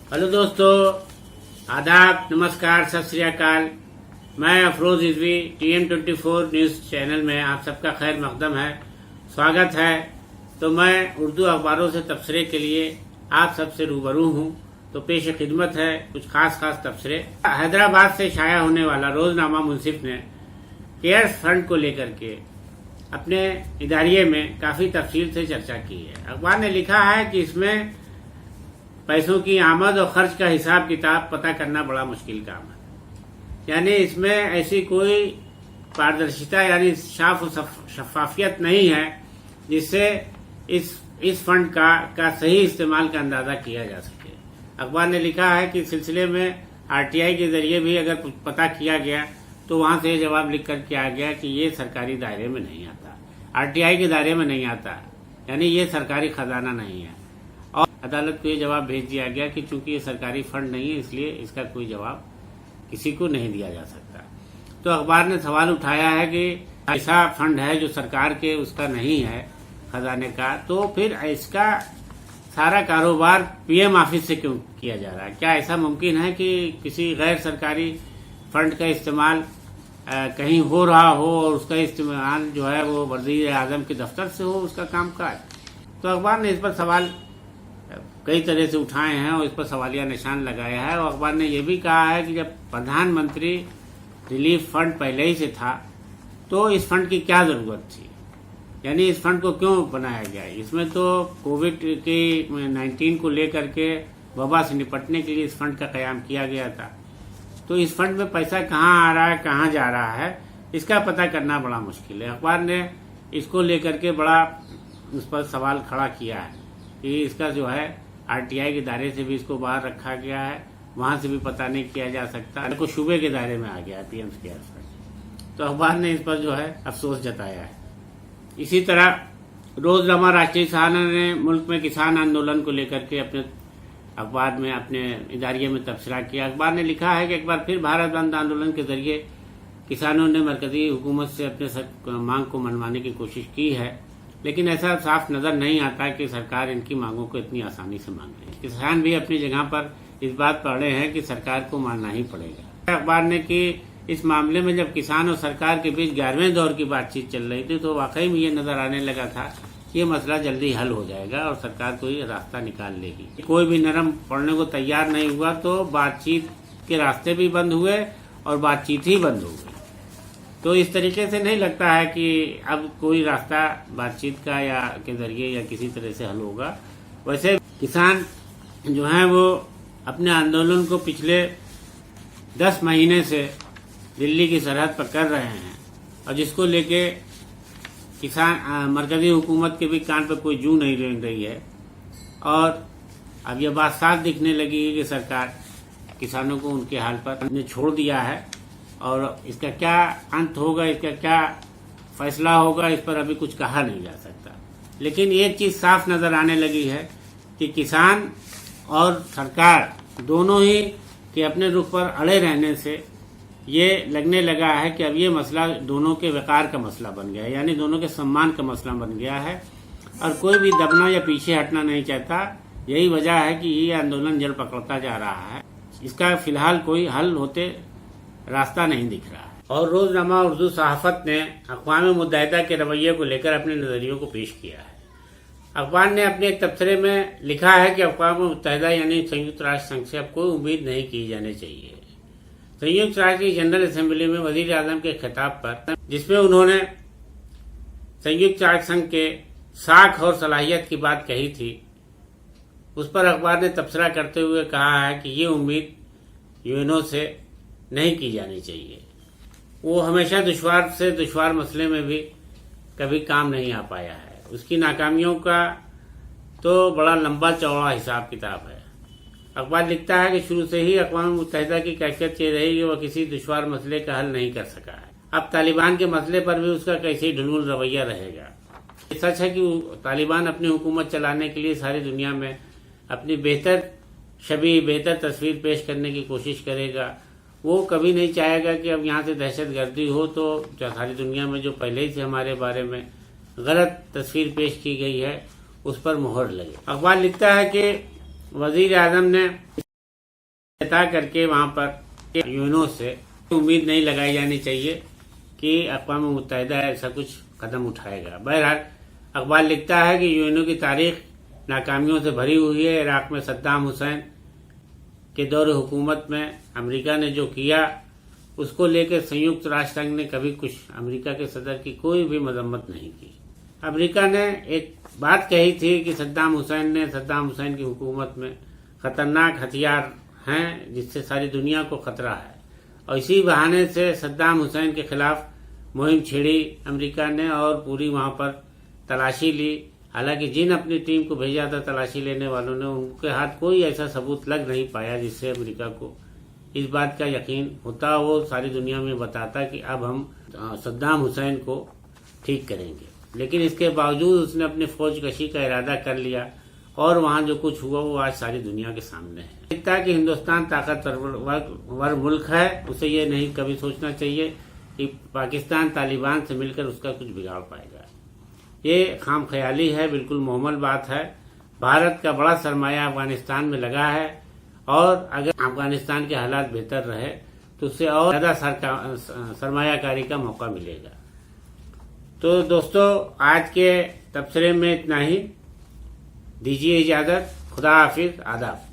Hello दोस्तों, आदाब, नमस्कार, सत श्री अकाल। मैं Afroz Rizvi TM24 news channel में आप सबका खैर मकदम है, स्वागत है। तो मैं उर्दू अखबारों से तबसरे के लिए आप सबसे रूबरू हूँ। तो पेश खिदमत है कुछ खास तबसरे। हैदराबाद से शाया होने वाला रोजनामा मुंसिफ ने केयर्स फंड को लेकर के अपने इदारिये में काफी तफसील से चर्चा की है। अखबार ने लिखा है कि इसमें पैसों की आमद और खर्च का हिसाब किताब पता करना बड़ा मुश्किल काम है। यानी इसमें ऐसी कोई पारदर्शिता यानी साफ और शफाफियत नहीं है जिससे इस फंड का सही इस्तेमाल का अंदाजा किया जा सके। अखबार ने लिखा है कि सिलसिले में RTI के जरिए भी अगर कुछ पता किया गया तो वहां से जवाब लिख करके आ गया कि ये सरकारी दायरे में नहीं आता, RTI के दायरे में नहीं आता, यानी ये सरकारी खजाना नहीं है। और अदालत को ये जवाब भेज दिया गया कि चूंकि ये सरकारी फंड नहीं है इसलिए इसका कोई जवाब किसी को नहीं दिया जा सकता। तो अखबार ने सवाल उठाया है कि ऐसा फंड है जो सरकार के उसका नहीं है खजाने का, तो फिर इसका सारा कारोबार PM ऑफिस से क्यों किया जा रहा है? क्या ऐसा मुमकिन है कि किसी गैर सरकारी फंड का इस्तेमाल कहीं हो रहा हो और उसका इस्तेमाल जो है वो वज़ीर आज़म के दफ्तर से हो उसका कामकाज? तो अखबार ने इस पर सवाल कई तरह से उठाए हैं और इस पर सवालिया निशान लगाया है। और अखबार ने यह भी कहा है कि जब प्रधानमंत्री रिलीफ फंड पहले ही से था तो इस फंड की क्या जरूरत थी, यानी इस फंड को क्यों बनाया गया? इसमें तो COVID-19 को लेकर के वबा से निपटने के लिए इस फंड का कयाम किया गया था। तो इस फंड में पैसा कहाँ आ रहा है, कहाँ जा रहा है, इसका पता करना बड़ा मुश्किल है। अखबार ने इसको लेकर के बड़ा उस पर सवाल खड़ा किया है कि इसका जो है RTI के दायरे से भी इसको बाहर रखा गया है, वहां से भी पता नहीं किया जा सकता, को सूबे के दायरे में आ गया है PM केयर्स फंड। तो अखबार ने इस पर जो है अफसोस जताया है। इसी तरह रोजनामा राष्ट्रीय सहारा ने मुल्क में किसान आंदोलन को लेकर के अपने अखबार में अपने इदारिये में तबसरा किया। अखबार ने लिखा है कि एक बार फिर भारत बंद आंदोलन के जरिए किसानों ने मरकजी हुकूमत से अपने मांग को मनवाने की कोशिश की है, लेकिन ऐसा साफ नजर नहीं आता कि सरकार इनकी मांगों को इतनी आसानी से मान रही है। किसान भी अपनी जगह पर इस बात पर अड़े हैं कि सरकार को मानना ही पड़ेगा। अखबार ने कि इस मामले में जब किसान और सरकार के बीच 11वें दौर की बातचीत चल रही थी तो वाकई में ये नजर आने लगा था ये मसला जल्दी हल हो जाएगा और सरकार कोई रास्ता निकाल लेगी। कोई भी नरम पड़ने को तैयार नहीं हुआ तो बातचीत के रास्ते भी बंद हुए और बातचीत ही बंद हो गई। तो इस तरीके से नहीं लगता है कि अब कोई रास्ता बातचीत का या के जरिए या किसी तरह से हल होगा। वैसे किसान जो हैं वो अपने आंदोलन को पिछले 10 महीने से दिल्ली की सरहद पर कर रहे हैं और जिसको लेके किसान मरकजी हुकूमत के भी कान पर कोई जू नहीं रेंग रही है। और अब यह बात साफ दिखने लगी है कि सरकार किसानों को उनके हाल पर छोड़ दिया है और इसका क्या अंत होगा, इसका क्या फैसला होगा, इस पर अभी कुछ कहा नहीं जा सकता। लेकिन एक चीज साफ नजर आने लगी है कि किसान और सरकार दोनों ही के अपने रुख पर अड़े रहने से ये लगने लगा है कि अब ये मसला दोनों के वकार का मसला बन गया है, यानी दोनों के सम्मान का मसला बन गया है और कोई भी दबना या पीछे हटना नहीं चाहता। यही वजह है कि ये आंदोलन जड़ पकड़ता जा रहा है, इसका फिलहाल कोई हल होते रास्ता नहीं दिख रहा है। और रोजनामा उर्दू सहाफत ने अक़वाम मुत्तहिदा के रवैये को लेकर अपने नजरियों को पेश किया है। अखबार ने अपने एक तबसरे में लिखा है कि अक़वाम मुत्तहिदा यानी संयुक्त राष्ट्र संघ से अब कोई उम्मीद नहीं की जानी चाहिए। संयुक्त राष्ट्र की जनरल असेंबली में वज़ीर आज़म के खिताब पर, जिसमें उन्होंने संयुक्त राष्ट्र संघ के साख और सलाहियत की बात कही थी, उस पर अखबार ने तबसरा करते हुए कहा है कि ये उम्मीद UNO से नहीं की जानी चाहिए। वो हमेशा दुश्वार से दुश्वार मसले में भी कभी काम नहीं आ पाया है। उसकी नाकामियों का तो बड़ा लंबा चौड़ा हिसाब किताब है। अखबार लिखता है कि शुरू से ही अक़वाम मुत्तहिदा की कैफियत ये रही कि वह किसी दुश्वार मसले का हल नहीं कर सका है। अब तालिबान के मसले पर भी उसका कैसे ढुलमुल रवैया रहेगा। सच है कि तालिबान अपनी हुकूमत चलाने के लिए सारी दुनिया में अपनी बेहतर छवि, बेहतर तस्वीर पेश करने की कोशिश करेगा। वो कभी नहीं चाहेगा कि अब यहाँ से दहशतगर्दी हो तो सारी दुनिया में जो पहले ही से हमारे बारे में गलत तस्वीर पेश की गई है उस पर मुहर लगे। अखबार लिखता है कि वज़ीर आज़म ने बता करके वहां पर यूएनओ से उम्मीद नहीं लगाई जानी चाहिए कि अक़वाम मुत्तहिदा ऐसा कुछ कदम उठाएगा। बहरहाल अखबार लिखता है कि यूएनओ की तारीख नाकामियों से भरी हुई है। इराक में सद्दाम हुसैन के दौर हुकूमत में अमेरिका ने जो किया उसको लेकर संयुक्त राष्ट्र संघ ने कभी कुछ अमेरिका के सदर की कोई भी मजम्मत नहीं की। अमेरिका ने एक बात कही थी कि सद्दाम हुसैन की हुकूमत में खतरनाक हथियार हैं जिससे सारी दुनिया को खतरा है, और इसी बहाने से सद्दाम हुसैन के खिलाफ मुहिम छेड़ी अमेरिका ने और पूरी वहां पर तलाशी ली। हालांकि जिन अपनी टीम को भेजा था तलाशी लेने वालों ने, उनके हाथ कोई ऐसा सबूत लग नहीं पाया जिससे अमेरिका को इस बात का यकीन होता, वो सारी दुनिया में बताता कि अब हम सद्दाम हुसैन को ठीक करेंगे। लेकिन इसके बावजूद उसने अपनी फौज कशी का इरादा कर लिया और वहां जो कुछ हुआ वो आज सारी दुनिया के सामने है। दिखता है कि हिंदुस्तान ताकतवर मुल्क है, उसे ये नहीं कभी सोचना चाहिए कि पाकिस्तान तालिबान से मिलकर उसका कुछ बिगाड़ पाएगा। ये खाम ख्याली है, बिल्कुल मुहम्मल बात है। भारत का बड़ा सरमाया अफगानिस्तान में लगा है और अगर अफगानिस्तान के हालात बेहतर रहे तो उससे और ज्यादा सरमायाकारी का मौका मिलेगा। तो दोस्तों, आज के तबसरे में इतना ही। दीजिए इजाजत। खुदा हाफिज। आदाब।